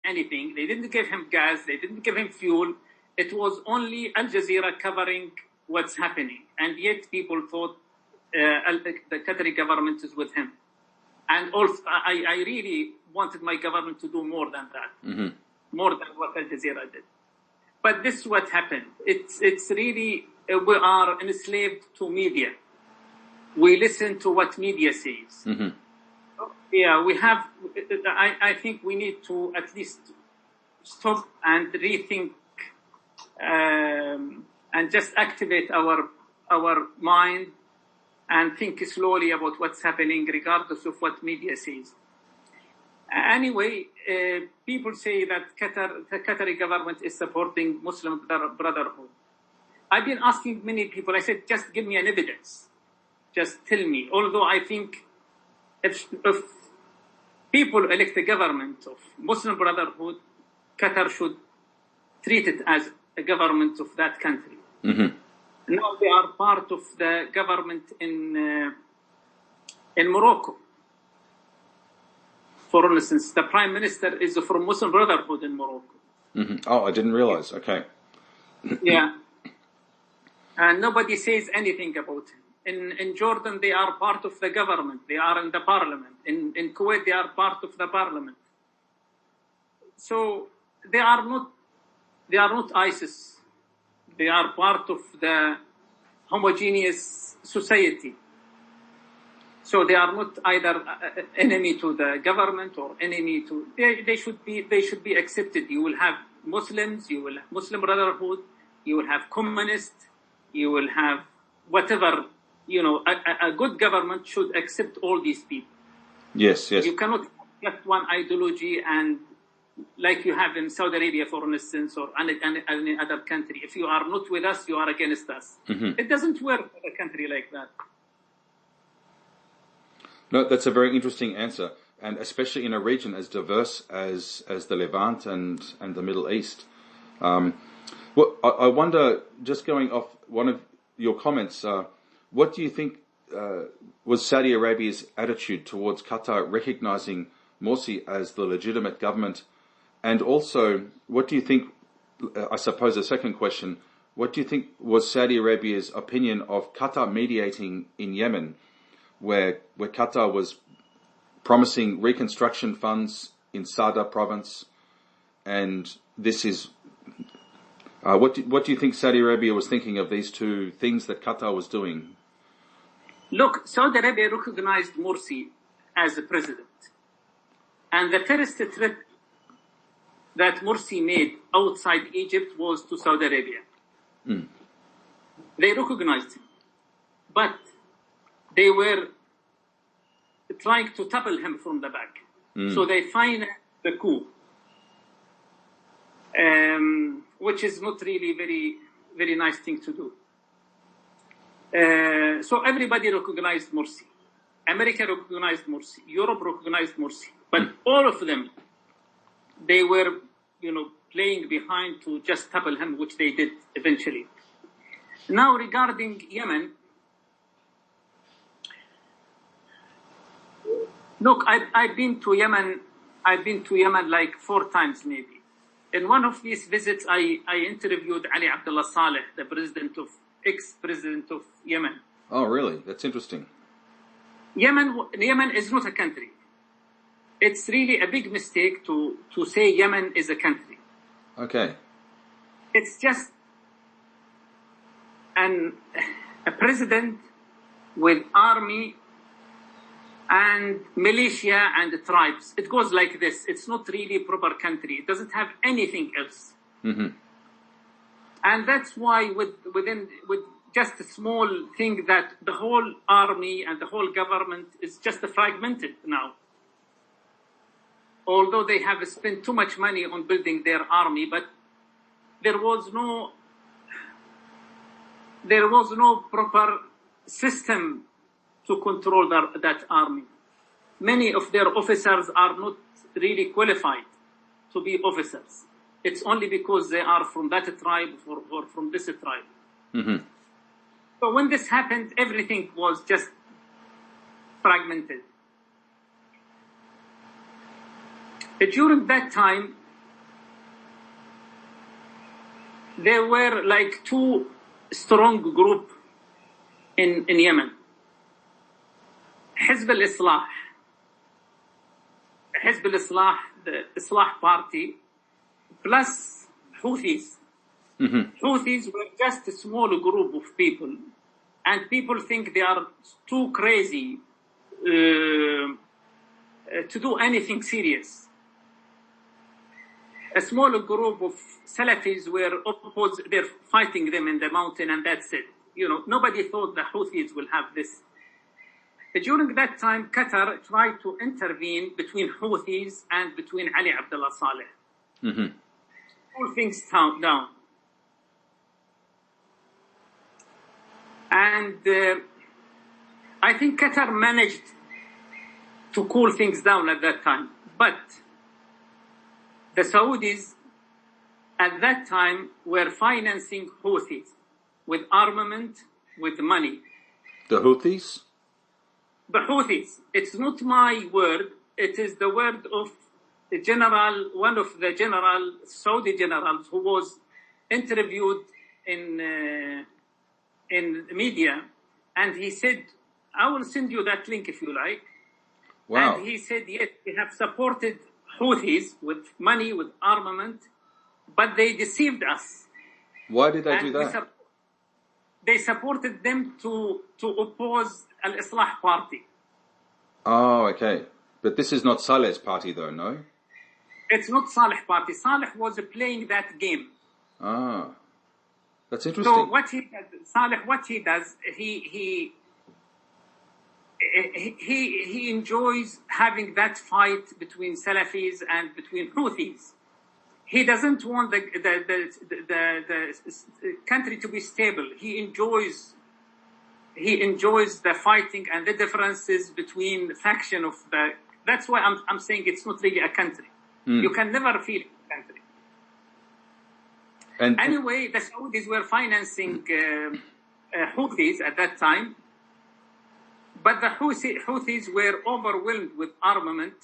anything. They didn't give him gas. They didn't give him fuel. It was only Al Jazeera covering what's happening. And yet people thought the Qatari government is with him. And also, I really wanted my government to do more than that, more than what Al Jazeera did. But this is what happened. It's really, we are enslaved to media. We listen to what media says. Yeah, we have, I think we need to at least stop and rethink and just activate our mind and think slowly about what's happening regardless of what media says. Anyway, people say that the Qatari government is supporting Muslim Brotherhood. I've been asking many people, I said, just give me an evidence. Just tell me. Although I think if people elect a government of Muslim Brotherhood, Qatar should treat it as a government of that country. Now they are part of the government in Morocco. For instance, the Prime Minister is from Muslim Brotherhood in Morocco. Oh, I didn't realize. Okay. Yeah. And nobody says anything about him. In Jordan, they are part of the government. They are in the parliament. In Kuwait, they are part of the parliament. So they are not ISIS. They are part of the homogeneous society. So they are not either enemy to the government or enemy to. They should be accepted. You will have Muslims. You will have Muslim Brotherhood. You will have communists. You will have whatever. You know, a good government should accept all these people. Yes. You cannot have just one ideology and, like you have in Saudi Arabia, for instance, or any other country. If you are not with us, you are against us. It doesn't work in a country like that. No, that's a very interesting answer, and especially in a region as diverse as the Levant and the Middle East. Well, I wonder, just going off one of your comments, what do you think was Saudi Arabia's attitude towards Qatar recognizing Morsi as the legitimate government? And also, what do you think, I suppose a second question, what do you think was Saudi Arabia's opinion of Qatar mediating in Yemen, where Qatar was promising reconstruction funds in Sada province, and this is, what do you think Saudi Arabia was thinking of these two things that Qatar was doing? Look, Saudi Arabia recognized Morsi as a president. And the first trip that Morsi made outside Egypt was to Saudi Arabia. They recognized him. But they were trying to topple him from the back. So they financed the coup, which is not really very, very nice thing to do. So everybody recognized Morsi. America recognized Morsi. Europe recognized Morsi. But all of them, they were, playing behind to just topple him, which they did eventually. Now regarding Yemen, look, I've been to Yemen like 4 times maybe. In one of these visits, I interviewed Ali Abdullah Saleh, the ex-president of Yemen. Oh, really? That's interesting. Yemen is not a country. It's really a big mistake to say Yemen is a country. Okay. It's just a president with army and militia and tribes. It goes like this. It's not really a proper country. It doesn't have anything else. And that's why with just a small thing that the whole army and the whole government is just fragmented now. Although they have spent too much money on building their army, but there was no proper system to control that army. Many of their officers are not really qualified to be officers. It's only because they are from that tribe or from this tribe. So when this happened, everything was just fragmented. During that time, there were like two strong group in Yemen. Hizb al-Islah, the Islah party, plus Houthis. Houthis were just a small group of people, and people think they are too crazy to do anything serious. A small group of Salafis were opposed, they're fighting them in the mountain, and that's it. Nobody thought the Houthis will have this. During that time, Qatar tried to intervene between Houthis and between Ali Abdullah Saleh. Cool things down. And I think Qatar managed to cool things down at that time. But the Saudis at that time were financing Houthis with armament, with money. The Houthis? The Houthis. It's not my word. It is the word of the general, one of the Saudi generals who was interviewed in the media, and he said, I will send you that link if you like. Wow. And he said, yes, we have supported Houthis with money, with armament, but they deceived us. Why did they do that? They supported them to oppose Al-Islah party. Oh, okay. But this is not Saleh's party though, no? It's not Saleh party. Saleh was playing that game. Ah, that's interesting. So what he does, Saleh, he enjoys having that fight between Salafis and between Houthis. He doesn't want the country to be stable. He enjoys the fighting and the differences between faction of the. That's why I'm saying it's not really a country. You can never feel a country. And anyway, the Saudis were financing Houthis at that time, but the Houthis were overwhelmed with armament.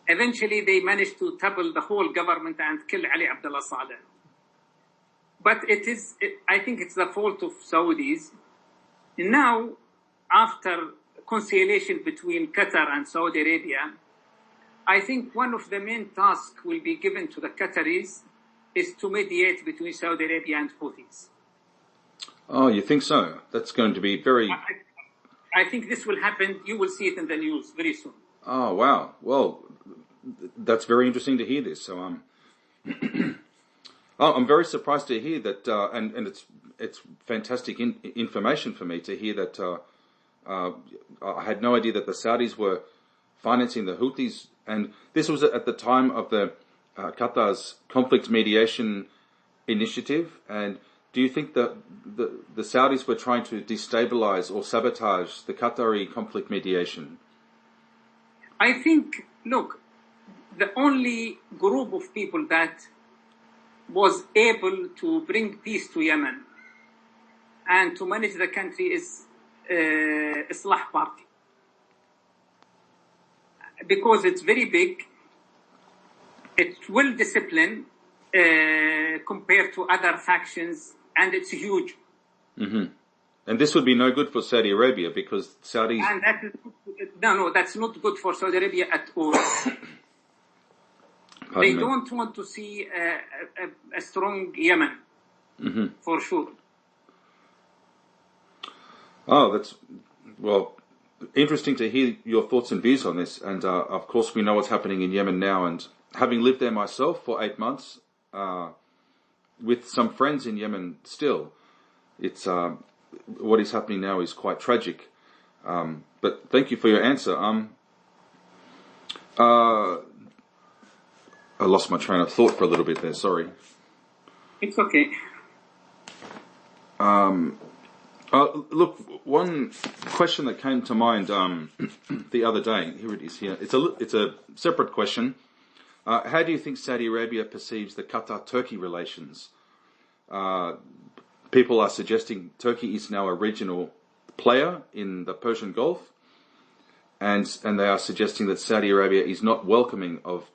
Eventually, they managed to topple the whole government and kill Ali Abdullah Saleh. But I think it's the fault of Saudis. Now, after conciliation between Qatar and Saudi Arabia, I think one of the main tasks will be given to the Qataris is to mediate between Saudi Arabia and Houthis. Oh, you think so? That's going to be very... I think this will happen. You will see it in the news very soon. Oh, wow. Well, that's very interesting to hear this. So, I'm very surprised to hear that, and it's fantastic information for me to hear that. I had no idea that the Saudis were financing the Houthis, and this was at the time of the Qatar's conflict mediation initiative. And do you think that the Saudis were trying to destabilize or sabotage the Qatari conflict mediation? I think, look, the only group of people that was able to bring peace to Yemen and to manage the country is Islah party. Because it's very big, it's well disciplined compared to other factions, and it's huge. Mm-hmm. And this would be no good for Saudi Arabia because Saudis... And that's not good for Saudi Arabia at all. They don't want to see a strong Yemen, for sure. Oh, that's, well, interesting to hear your thoughts and views on this. And of course, we know what's happening in Yemen now. And having lived there myself for 8 months, with some friends in Yemen still, it's what is happening now is quite tragic. But thank you for your answer. I lost my train of thought for a little bit there, sorry. It's okay. Look, one question that came to mind the other day, here it is here. It's a separate question. How do you think Saudi Arabia perceives the Qatar-Turkey relations? People are suggesting Turkey is now a regional player in the Persian Gulf, and they are suggesting that Saudi Arabia is not welcoming of